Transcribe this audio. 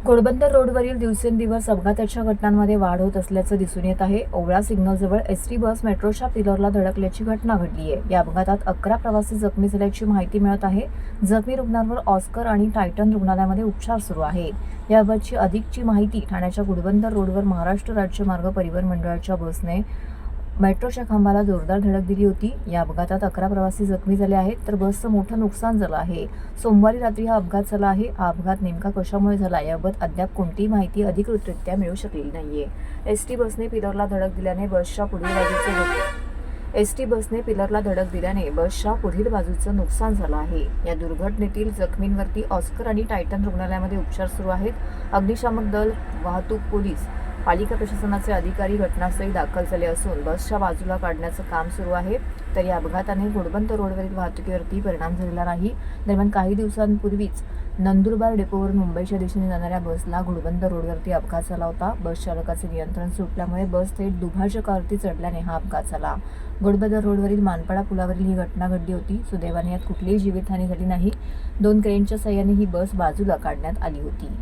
घोडबंदर रोडवरील दिवसेंदिवस अपघाताच्या घटनांमध्ये वाढ होत असल्याचं दिसून येत आहे. ओवळा सिग्नलजवळ एसटी बस मेट्रोच्या पिलरला धडकल्याची घटना घडली आहे. या अपघातात 11 प्रवासी जखमी झाल्याची माहिती मिळत आहे. जखमी रुग्णांवर ऑस्कर आणि टायटन रुग्णालयामध्ये उपचार सुरू आहेत. याबाबतची अधिकची माहिती ठाण्याच्या घोडबंदर रोडवर महाराष्ट्र राज्य मार्ग परिवहन मंडळाच्या बसने मेट्रोच्या खांबाला जोरदार धडक दिली होती. या अपघातात 11 प्रवासी जखमी झाले आहेत, तर बसचं मोठं नुकसान झालं आहे. सोमवारी रात्री हा अपघात झाला आहे. हा अपघात नेमका कशामुळे झाला याबाबत अद्याप कोणतीही माहिती अधिकृतरित्या मिळू शकलेली नाहीये. एसटी बसने पिलरला धडक दिल्याने बसच्या पुढील बाजूचं नुकसान झालं आहे. या दुर्घटनेतील जखमींवरती ऑस्कर आणि टायटन रुग्णालयामध्ये उपचार सुरू आहेत. अग्निशामक दल, वाहतूक पोलीस, पालिका प्रशासनाचे अधिकारी घटनास्थळी दाखल झाले असून बसच्या बाजूला काढण्याचं काम सुरू आहे. तर या अपघाताने घोडबंदर रोडवरील वाहतुकीवरती परिणाम झालेला नाही. दरम्यान काही दिवसांपूर्वीच नंदुरबार डेपोवरून मुंबईच्या दिशेने जाणाऱ्या बसला घोडबंदर रोडवरती अपघात झाला होता. बस चालकाचे नियंत्रण सुटल्यामुळे बस थेट दुभाजकावरती चढल्याने हा अपघात झाला. घोडबंदर रोडवरील मानपाडा पुलावरील ही घटना घडली होती. सुदैवाने यात कुठलीही जीवितहानी झाली नाही. 2 क्रेनच्या साहाय्याने ही बस बाजूला काढण्यात आली होती.